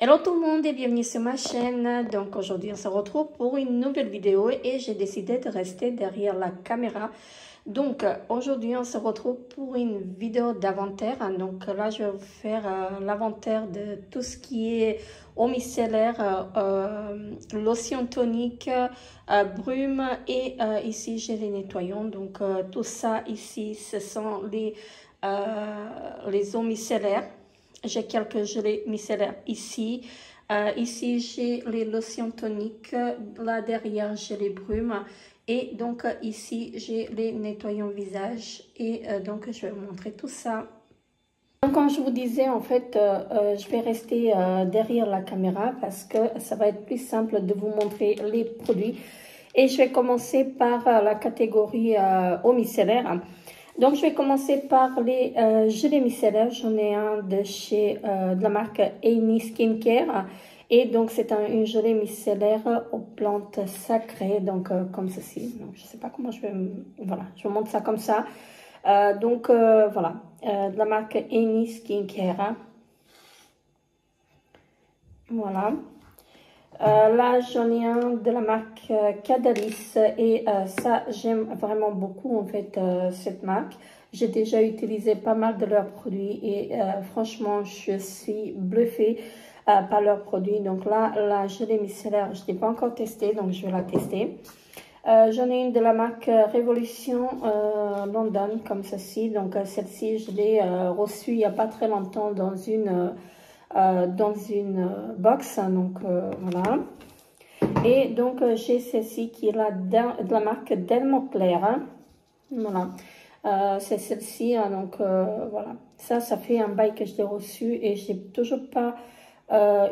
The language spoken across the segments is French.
Hello tout le monde et bienvenue sur ma chaîne. Donc aujourd'hui on se retrouve pour une nouvelle vidéo et j'ai décidé de rester derrière la caméra. Donc aujourd'hui on se retrouve pour une vidéo d'inventaire. Donc là je vais vous faire l'inventaire de tout ce qui est eau micellaire, lotion tonique, brume et ici j'ai les nettoyants. Donc tout ça ici ce sont les eaux micellaires. J'ai quelques gelées micellaires ici. Ici, j'ai les lotions toniques. Là, derrière, j'ai les brumes. Et donc, ici, j'ai les nettoyants visage. Et donc, je vais vous montrer tout ça. Donc, comme je vous disais, en fait, je vais rester derrière la caméra parce que ça va être plus simple de vous montrer les produits. Et je vais commencer par la catégorie eau micellaire. Donc, je vais commencer par les gelées micellaires. J'en ai un de la marque Amy Skincare. Et donc, c'est une gelée micellaire aux plantes sacrées. Donc, comme ceci. Donc, je ne sais pas comment je vais... Voilà, je vous montre ça comme ça. Voilà. De la marque Amy Skincare. Voilà. Là, j'en ai un de la marque Cadalis et ça, j'aime vraiment beaucoup en fait cette marque. J'ai déjà utilisé pas mal de leurs produits et franchement, je suis bluffée par leurs produits. Donc là, la gelée micellaire, je ne l'ai pas encore testée, donc je vais la tester. J'en ai une de la marque Révolution London, comme ceci. Donc celle-ci, je l'ai reçue il n'y a pas très longtemps dans une box, donc voilà. Et donc j'ai celle-ci qui est de la marque Dermoclair, hein. Voilà, c'est celle-ci, hein, donc voilà, ça fait un bail que je l'ai reçu et je n'ai toujours pas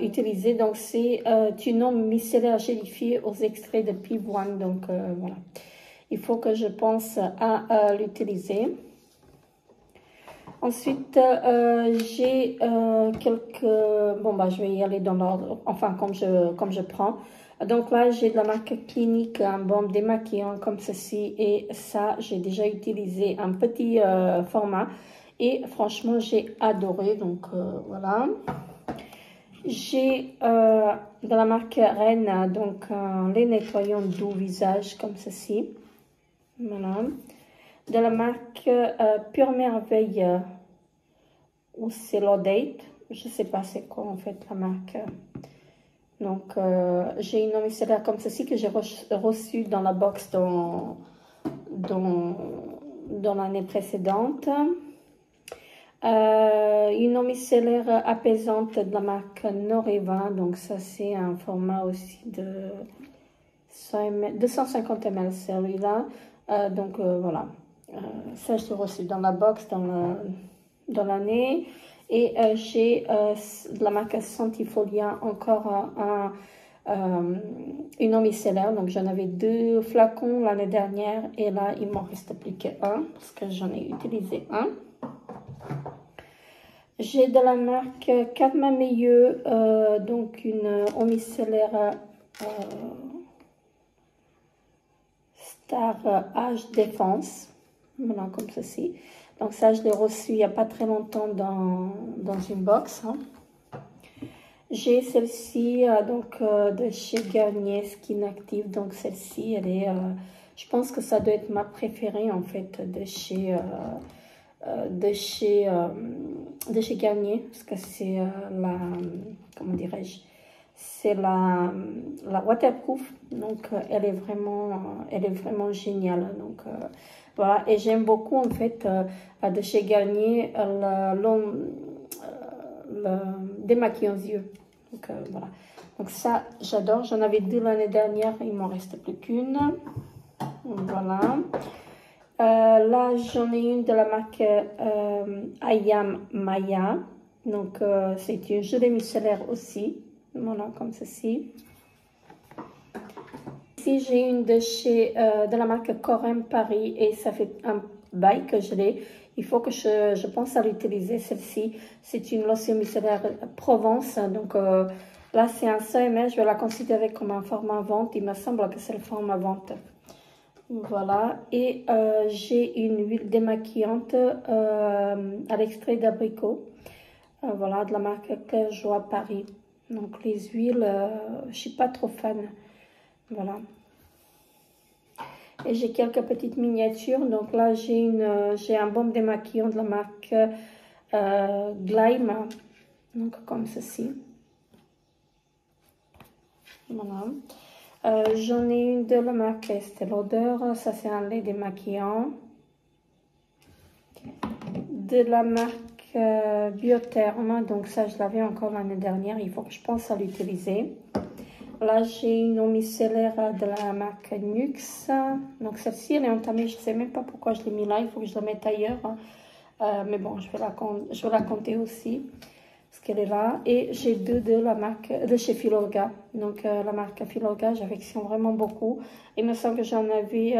utilisé. Donc c'est une eau micellaire gélifiée aux extraits de pivoine. Donc voilà, il faut que je pense à l'utiliser. Ensuite, j'ai quelques... Bon, bah, je vais y aller dans l'ordre, enfin, comme je prends. Donc là, j'ai de la marque Clinique, un baume démaquillant comme ceci. Et ça, j'ai déjà utilisé un petit format. Et franchement, j'ai adoré. Donc, voilà. J'ai de la marque Rennes, donc les nettoyants doux visage comme ceci. Voilà. De la marque Pure Merveille ou Celodate, je sais pas c'est quoi en fait la marque. Donc j'ai une eau micellaire comme ceci que j'ai reçue dans la box dans l'année précédente. Une eau micellaire apaisante de la marque Noreva, donc ça c'est un format aussi de 250 ml celui-là. Donc voilà. Ça, je l'ai reçu dans la box dans l'année. Et j'ai de la marque Santifolia encore une eau micellaire. Donc, j'en avais 2 flacons l'année dernière. Et là, il m'en reste plus qu'un parce que j'en ai utilisé un. J'ai de la marque Cadma Meilleux, donc une eau micellaire Star Age Défense. Voilà, comme ceci. Donc ça, je l'ai reçu il n'y a pas très longtemps dans une box. Hein. J'ai celle-ci de chez Garnier Skin Active. Donc celle-ci, elle est, je pense que ça doit être ma préférée en fait de chez Garnier, parce que c'est comment dirais-je, c'est la waterproof. Donc elle est vraiment géniale. Donc voilà, et j'aime beaucoup en fait de chez Garnier le démaquillant aux yeux. Donc voilà, donc ça j'adore. J'en avais 2 l'année dernière, il m'en reste plus qu'une. Voilà. Là j'en ai une de la marque Ayam Maya. Donc c'est une gelée micellaire aussi. Voilà, comme ceci. Ici, j'ai une de la marque Corem Paris et ça fait un bail que je l'ai. Il faut que je pense à l'utiliser. Celle-ci, c'est une lotion micellaire Provence. Donc là, c'est un 100 ml. Je vais la considérer comme un format vente. Il me semble que c'est le format vente. Voilà. Et j'ai une huile démaquillante à l'extrait d'abricot. Voilà, de la marque Claire Joie Paris. Donc les huiles, je suis pas trop fan. Voilà. Et j'ai quelques petites miniatures. Donc là, j'ai un baume démaquillant de la marque Gleim. Donc comme ceci. Voilà. J'en ai une de la marque Estée Lauder. Ça, c'est un lait démaquillant. De la marque Biotherme. Donc ça, je l'avais encore l'année dernière. Il faut que je pense à l'utiliser. Là, j'ai une eau micellaire de la marque Nux. Donc, celle-ci, elle est entamée. Je ne sais même pas pourquoi je l'ai mis là. Il faut que je la mette ailleurs. Mais bon, je vais la compter aussi. Parce qu'elle est là. Et j'ai deux de la marque de chez Filorga. Donc, la marque Filorga, j'affectionne vraiment beaucoup. Il me semble que j'en avais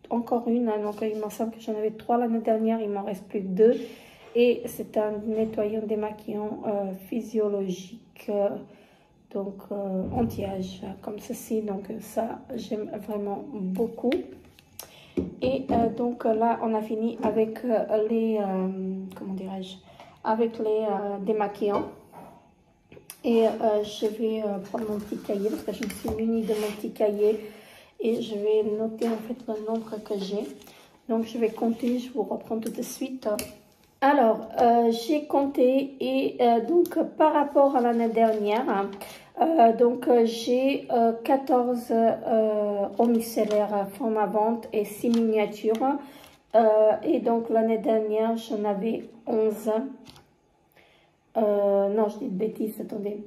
encore une. Donc, il me semble que j'en avais 3 l'année dernière. Il m'en reste plus que 2. Et c'est un nettoyant démaquillant physiologique. Donc anti-âge comme ceci, donc ça j'aime vraiment beaucoup. Et donc là on a fini avec les comment dirais-je, avec les démaquillants. Et je vais prendre mon petit cahier parce que je me suis munie de mon petit cahier et je vais noter en fait le nombre que j'ai. Donc je vais compter, je vous reprends tout de suite. Alors, j'ai compté et donc par rapport à l'année dernière, j'ai 14 eaux micellaires format vente et 6 miniatures. Et donc l'année dernière, j'en avais 11. Non, je dis de bêtises, attendez.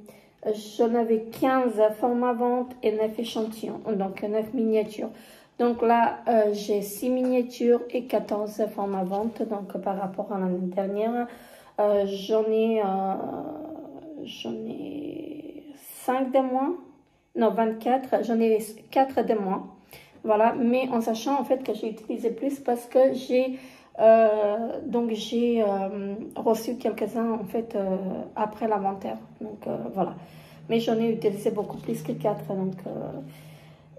J'en avais 15 format vente et 9 échantillons, donc 9 miniatures. Donc là, j'ai 6 miniatures et 14 formats vente. Donc par rapport à l'année dernière, j'en ai 5 de moins. Non, 24. J'en ai 4 de moins. Voilà, mais en sachant en fait que j'ai utilisé plus parce que j'ai reçu quelques-uns en fait après l'inventaire. Donc voilà. Mais j'en ai utilisé beaucoup plus que 4. Donc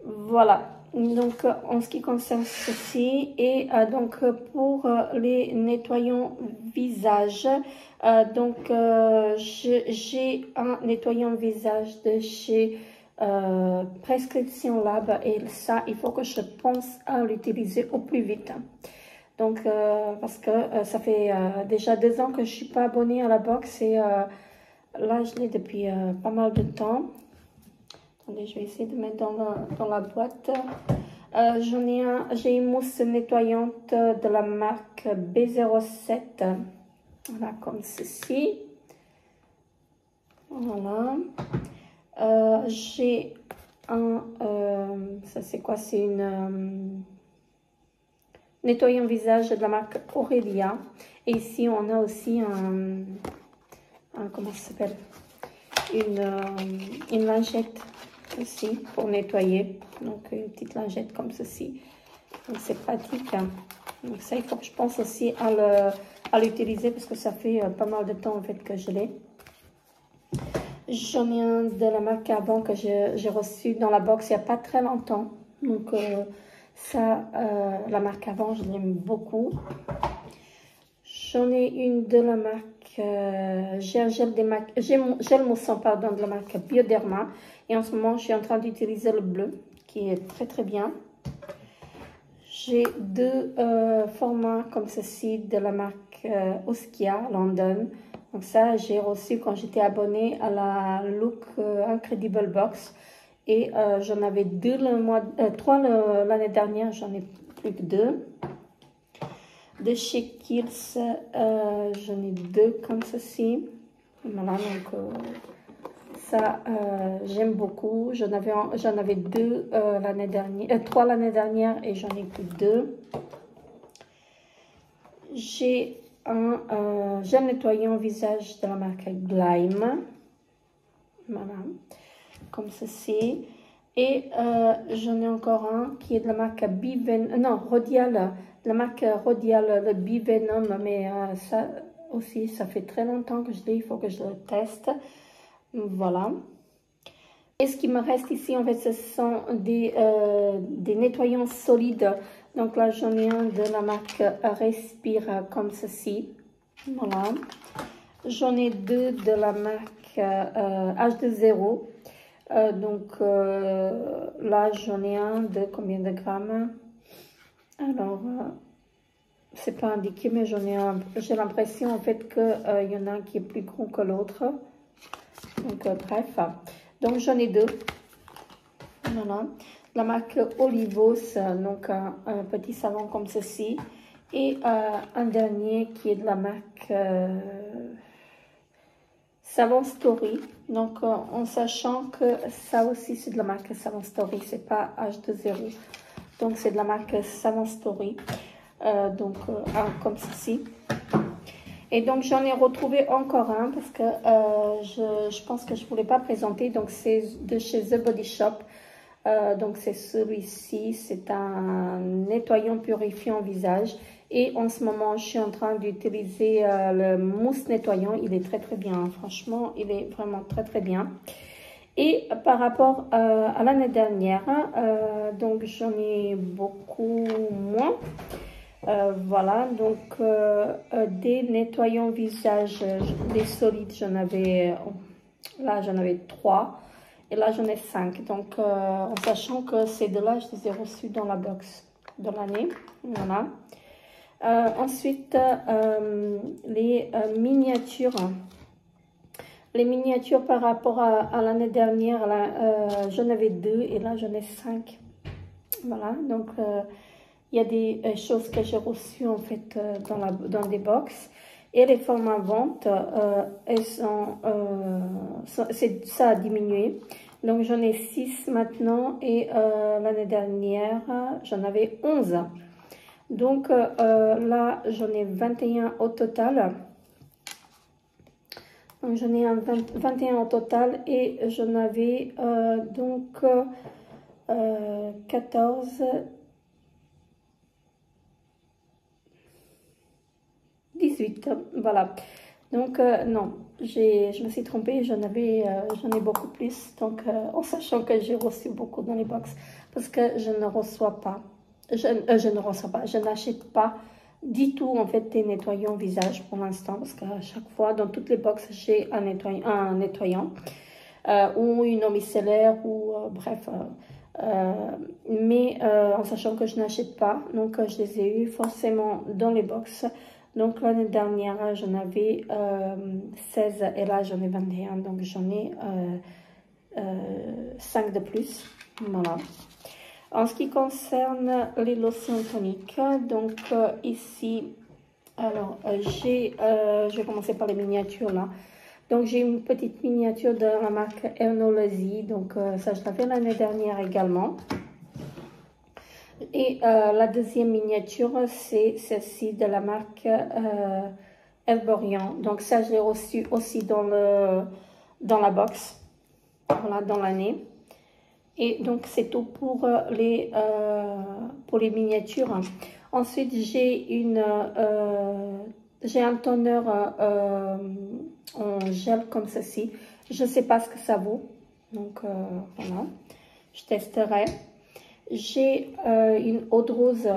voilà. Donc en ce qui concerne ceci et donc pour les nettoyants visage, j'ai un nettoyant visage de chez Prescription Lab et ça il faut que je pense à l'utiliser au plus vite. Donc parce que ça fait déjà 2 ans que je suis pas abonnée à la box et là je l'ai depuis pas mal de temps. Attendez, je vais essayer de mettre dans la boîte. J'ai une mousse nettoyante de la marque B07. Voilà, comme ceci. Voilà. J'ai un... ça c'est quoi? C'est une... nettoyant visage de la marque Aurelia. Et ici, on a aussi comment ça s'appelle? Une lingette aussi pour nettoyer. Donc, une petite lingette comme ceci. Donc, c'est pratique. Hein. Donc, ça, il faut que je pense aussi à l'utiliser parce que ça fait pas mal de temps en fait que je l'ai. J'en ai un de la marque Avant que j'ai reçu dans la box il n'y a pas très longtemps. Donc, la marque Avant, je l'aime beaucoup. J'en ai une de la marque, j'ai un gel moussant pardon, de la marque Bioderma. Et en ce moment, je suis en train d'utiliser le bleu, qui est très très bien. J'ai 2 formats comme ceci de la marque Oskia London. Donc ça, j'ai reçu quand j'étais abonnée à la Look Incredible Box. Et j'en avais 3 l'année dernière, j'en ai plus que 2. De chez Kiehl's, j'en ai 2 comme ceci. Voilà, donc ça, j'aime beaucoup. J'en avais 2 l'année dernière, 3 l'année dernière et j'en ai plus 2. J'ai un gel nettoyant visage de la marque Gleim. Voilà, comme ceci. Et j'en ai encore un qui est de la marque Rodial. La marque Rodial, le Bivenom, mais ça aussi, ça fait très longtemps que je l'ai, il faut que je le teste. Voilà. Et ce qui me reste ici, en fait, ce sont des nettoyants solides. Donc là, j'en ai un de la marque Respire, comme ceci. Voilà. J'en ai 2 de la marque H2O. Donc là, j'en ai un de combien de grammes? Alors, c'est pas indiqué, mais j'en ai un. J'ai l'impression en fait qu'il y en a un qui est plus gros que l'autre. Donc, bref. Donc, j'en ai deux. Voilà. La marque Olivos, donc un petit savon comme ceci. Et un dernier qui est de la marque Savon Story. Donc, en sachant que ça aussi, c'est de la marque Savon Story. C'est pas H2O. Donc, c'est de la marque Savon Story. Comme ceci. Et donc, j'en ai retrouvé encore un parce que je pense que je ne voulais pas présenter. Donc, c'est de chez The Body Shop. Donc, c'est celui-ci. C'est un nettoyant purifiant visage. Et en ce moment, je suis en train d'utiliser le mousse nettoyant. Il est très, très bien. Franchement, il est vraiment très, très bien. Et par rapport à l'année dernière, donc, j'en ai beaucoup moins. Voilà, donc des nettoyants visage, des solides, j'en avais, là j'en avais 3 et là j'en ai 5. Donc en sachant que ces deux-là, je les ai reçus dans la box de l'année. Voilà. Ensuite, les miniatures. Les miniatures par rapport à l'année dernière, j'en avais 2 et là j'en ai 5. Voilà, donc il y a des choses que j'ai reçues en fait dans des box. Et les formats vente, ça a diminué. Donc j'en ai 6 maintenant et l'année dernière, j'en avais 11. Donc là, j'en ai 21 au total. Donc j'en ai 21 au total et j'en avais 14... 18, voilà. Donc, non, je me suis trompée, j'en ai beaucoup plus. Donc, en sachant que j'ai reçu beaucoup dans les box, parce que je ne reçois pas, je n'achète pas du tout, en fait, des nettoyants visage pour l'instant, parce qu'à chaque fois, dans toutes les box, j'ai un nettoyant ou une eau micellaire, ou bref... mais en sachant que je n'achète pas, donc je les ai eu forcément dans les box. Donc l'année dernière, j'en avais 16 et là j'en ai 21, donc j'en ai 5 de plus. Voilà. En ce qui concerne les lotions toniques, donc ici, alors je vais commencer par les miniatures là. Donc j'ai une petite miniature de la marque Ernolesi, donc ça je l'avais l'année dernière également. Et la deuxième miniature, c'est celle-ci de la marque Herborian. Donc ça, je l'ai reçu aussi dans la box, voilà, dans l'année. Et donc c'est tout pour les miniatures. Ensuite, j'ai un toner en gel comme ceci. Je ne sais pas ce que ça vaut. Donc voilà, je testerai. J'ai une eau de rose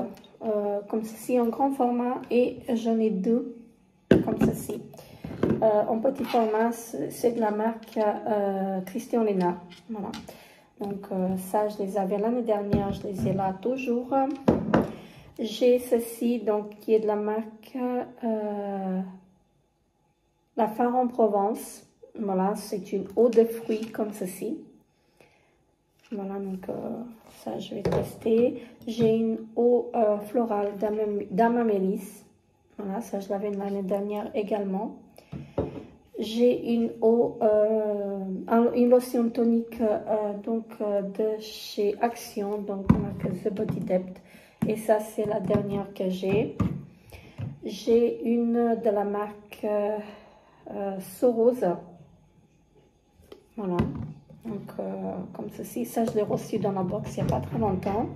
comme ceci en grand format et j'en ai 2 comme ceci. En petit format, c'est de la marque Christian Lena. Voilà. Donc ça, je les avais l'année dernière, je les ai là toujours. J'ai ceci donc qui est de la marque La Phare en Provence. Voilà, c'est une eau de fruits comme ceci. Voilà, donc ça, je vais tester. J'ai une eau florale d'Amamélis. Voilà, ça, je l'avais l'année dernière également. J'ai une eau, une lotion tonique de chez Action, donc marque The Body Depth. Et ça, c'est la dernière que j'ai. J'ai une de la marque Sorose. Voilà. Donc, comme ceci, ça je l'ai reçu dans la box il n'y a pas très longtemps.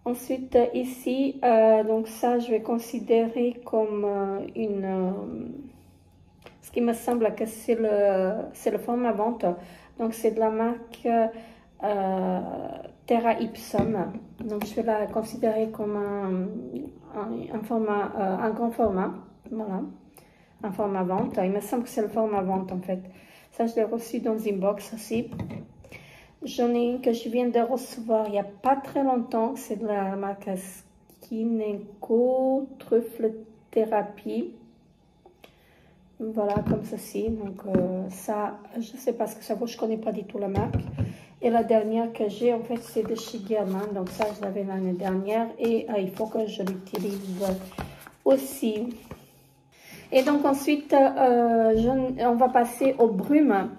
Ensuite, ici, donc ça je vais considérer comme ce qui me semble que c'est le format vente. Donc, c'est de la marque Terra Ipsum. Donc, je vais la considérer comme un grand format. Voilà, un format vente. Il me semble que c'est le format vente en fait. Ça, je l'ai reçu dans une box aussi. J'en ai une que je viens de recevoir il n'y a pas très longtemps. C'est de la marque Skin Co Truffle Thérapie. Voilà, comme ceci. Donc, ça, je ne sais pas ce que ça vaut. Je ne connais pas du tout la marque. Et la dernière que j'ai, en fait, c'est de chez Guerlain. Donc, ça, je l'avais l'année dernière. Et il faut que je l'utilise aussi. Et donc, ensuite, on va passer aux brumes.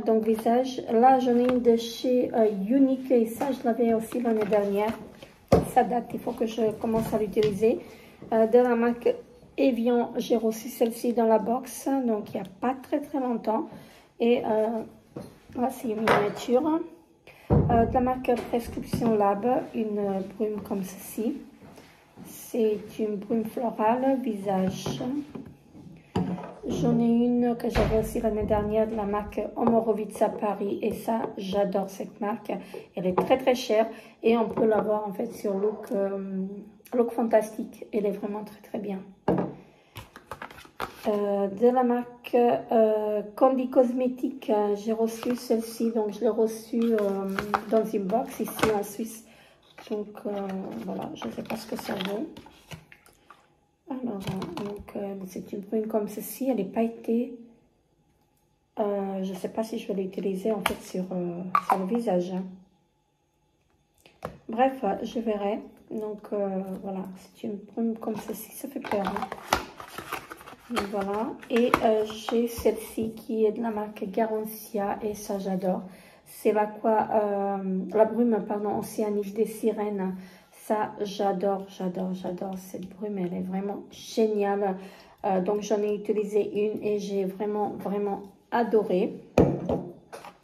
Donc, visage. Là, j'en ai une de chez Unique. Et ça, je l'avais aussi l'année dernière. Ça date, il faut que je commence à l'utiliser. De la marque Evian, j'ai reçu celle-ci dans la box. Donc, il n'y a pas très longtemps. Et là, c'est une miniature. De la marque Prescription Lab, une brume comme ceci. C'est une brume florale, visage. J'en ai une que j'avais aussi l'année dernière de la marque Omorovitsa Paris. Et ça, j'adore cette marque. Elle est très chère. Et on peut l'avoir en fait sur Look Fantastique. Elle est vraiment très bien. De la marque Candy Cosmétique, j'ai reçu celle-ci. Donc, je l'ai reçue dans une box ici en Suisse. Donc, voilà, je ne sais pas ce que ça vaut. Alors, c'est une brume comme ceci, elle est pailletée. Je ne sais pas si je vais l'utiliser en fait sur le visage. Bref, je verrai. Donc, voilà, c'est une brume comme ceci, ça fait peur. Donc, voilà, et j'ai celle-ci qui est de la marque Garancia et ça j'adore. C'est la brume océanique des sirènes. Ça, j'adore cette brume, elle est vraiment géniale. Donc, j'en ai utilisé une et j'ai vraiment adoré.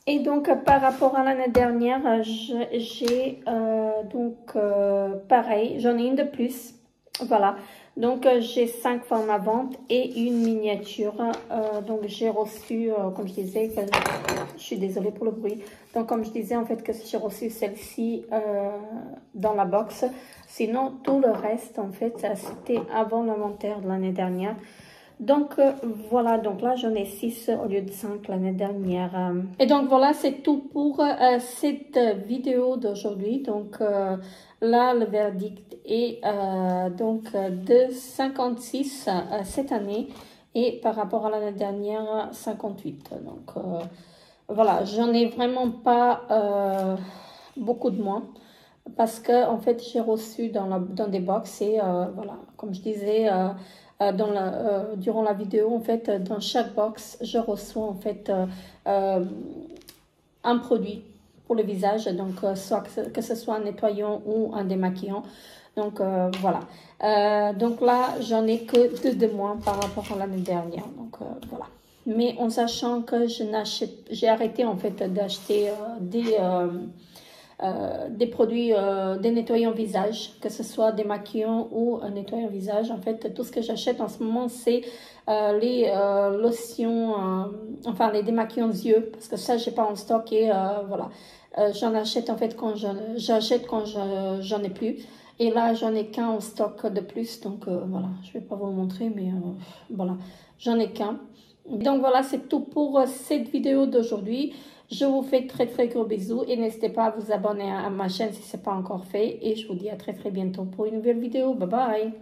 Et donc, par rapport à l'année dernière, j'ai pareil, j'en ai une de plus. Voilà, donc j'ai 5 formes à vente et une miniature. Donc, j'ai reçu, comme je disais, je suis désolée pour le bruit. Donc, comme je disais, en fait, que j'ai reçu celle-ci dans la box. Sinon, tout le reste, en fait, c'était avant l'inventaire de l'année dernière. Donc, voilà. Donc là, j'en ai 6 au lieu de 5 l'année dernière. Et donc, voilà, c'est tout pour cette vidéo d'aujourd'hui. Donc, là, le verdict est de 56 cette année. Et par rapport à l'année dernière, 58. Donc, voilà, j'en ai vraiment pas beaucoup de moins parce que en fait j'ai reçu dans des box et voilà, comme je disais durant la vidéo, en fait dans chaque box je reçois en fait un produit pour le visage, donc soit que ce soit un nettoyant ou un démaquillant. Donc voilà, donc là j'en ai que 2 de moins par rapport à l'année dernière. Donc voilà. Mais en sachant que j'ai arrêté en fait d'acheter des produits, des nettoyants visage, que ce soit des maquillants ou un nettoyant visage. En fait, tout ce que j'achète en ce moment, c'est les lotions, enfin les démaquillants yeux, parce que ça, j'ai pas en stock et voilà. J'en achète en fait quand j'achète quand j'en ai plus. Et là, j'en ai qu'un en stock de plus, donc voilà, je vais pas vous le montrer, mais voilà, j'en ai qu'un. Donc voilà, c'est tout pour cette vidéo d'aujourd'hui. Je vous fais très gros bisous et n'hésitez pas à vous abonner à ma chaîne si ce n'est pas encore fait. Et je vous dis à très bientôt pour une nouvelle vidéo. Bye bye!